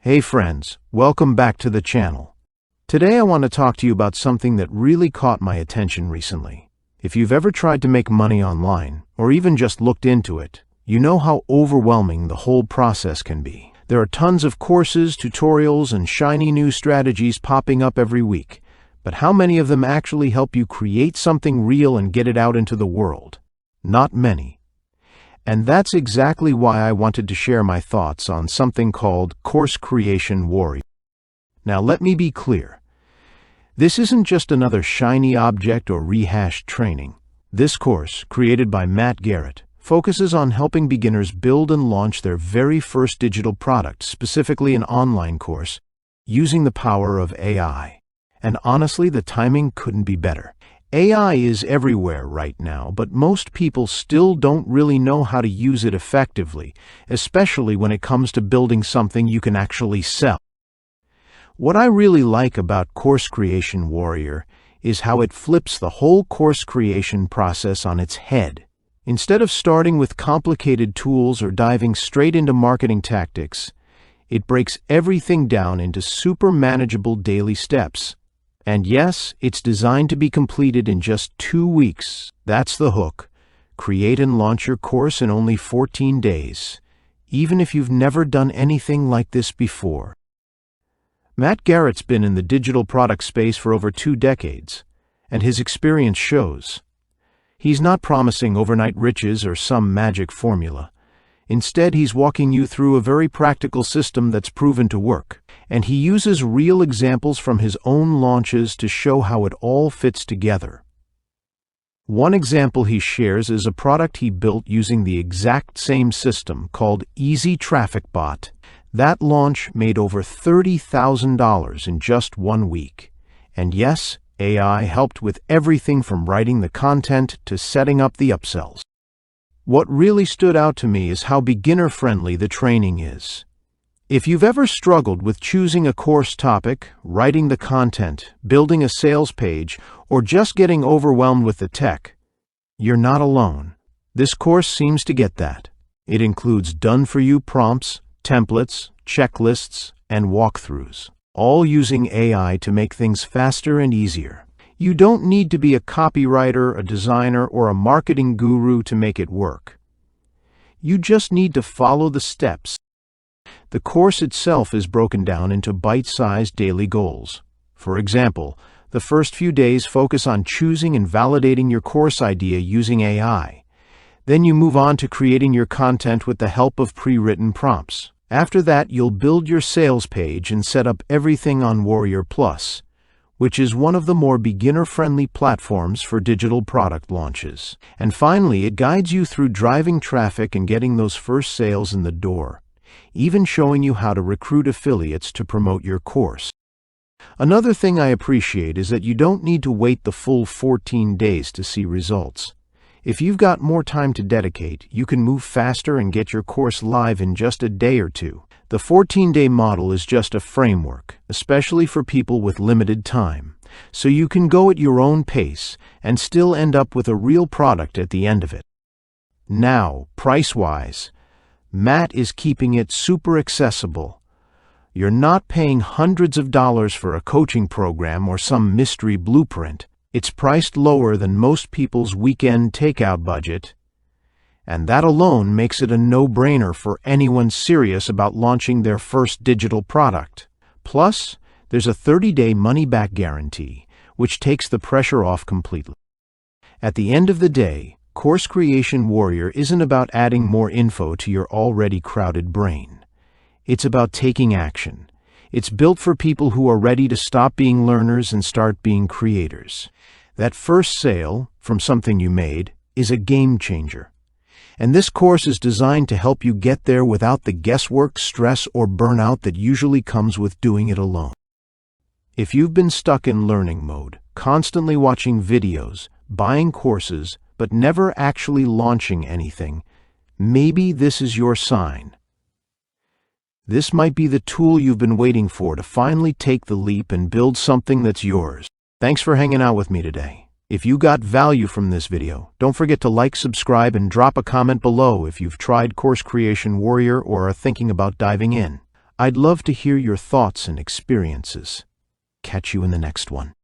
Hey friends, welcome back to the channel. Today I want to talk to you about something that really caught my attention recently. If you've ever tried to make money online, or even just looked into it, you know how overwhelming the whole process can be. There are tons of courses, tutorials, and shiny new strategies popping up every week. But how many of them actually help you create something real and get it out into the world? Not many. And that's exactly why I wanted to share my thoughts on something called Course Creation Warrior. Now let me be clear. This isn't just another shiny object or rehashed training. This course, created by Matt Garrett, focuses on helping beginners build and launch their very first digital product, specifically an online course, using the power of AI. And honestly, the timing couldn't be better. AI is everywhere right now, but most people still don't really know how to use it effectively, especially when it comes to building something you can actually sell. What I really like about Course Creation Warrior is how it flips the whole course creation process on its head. Instead of starting with complicated tools or diving straight into marketing tactics, it breaks everything down into super manageable daily steps. And yes, it's designed to be completed in just 2 weeks. That's the hook. Create and launch your course in only 14 days, even if you've never done anything like this before. Matt Garrett's been in the digital product space for over 2 decades, and his experience shows. He's not promising overnight riches or some magic formula. Instead, he's walking you through a very practical system that's proven to work. And he uses real examples from his own launches to show how it all fits together. One example he shares is a product he built using the exact same system called Easy Traffic Bot. That launch made over $30,000 in just 1 week. And yes, AI helped with everything from writing the content to setting up the upsells. What really stood out to me is how beginner-friendly the training is. If you've ever struggled with choosing a course topic, writing the content, building a sales page, or just getting overwhelmed with the tech, you're not alone. This course seems to get that. It includes done-for-you prompts, templates, checklists, and walkthroughs, all using AI to make things faster and easier. You don't need to be a copywriter, a designer, or a marketing guru to make it work. You just need to follow the steps. The course itself is broken down into bite-sized daily goals. For example, the first few days focus on choosing and validating your course idea using AI. Then you move on to creating your content with the help of pre-written prompts. After that, you'll build your sales page and set up everything on Warrior Plus, which is one of the more beginner-friendly platforms for digital product launches. And finally, it guides you through driving traffic and getting those first sales in the door, even showing you how to recruit affiliates to promote your course. Another thing I appreciate is that you don't need to wait the full 14 days to see results. If you've got more time to dedicate, you can move faster and get your course live in just a day or two. The 14-day model is just a framework, especially for people with limited time, so you can go at your own pace and still end up with a real product at the end of it. Now, price-wise, Matt is keeping it super accessible. You're not paying hundreds of dollars for a coaching program or some mystery blueprint. It's priced lower than most people's weekend takeout budget, and that alone makes it a no-brainer for anyone serious about launching their first digital product. Plus, there's a 30-day money-back guarantee, which takes the pressure off completely. At the end of the day, Course Creation Warrior isn't about adding more info to your already crowded brain. It's about taking action. It's built for people who are ready to stop being learners and start being creators. That first sale from something you made is a game changer. And this course is designed to help you get there without the guesswork, stress, or burnout that usually comes with doing it alone. If you've been stuck in learning mode, constantly watching videos, buying courses, but never actually launching anything, maybe this is your sign. This might be the tool you've been waiting for to finally take the leap and build something that's yours. Thanks for hanging out with me today. If you got value from this video, don't forget to like, subscribe, and drop a comment below if you've tried Course Creation Warrior or are thinking about diving in. I'd love to hear your thoughts and experiences. Catch you in the next one.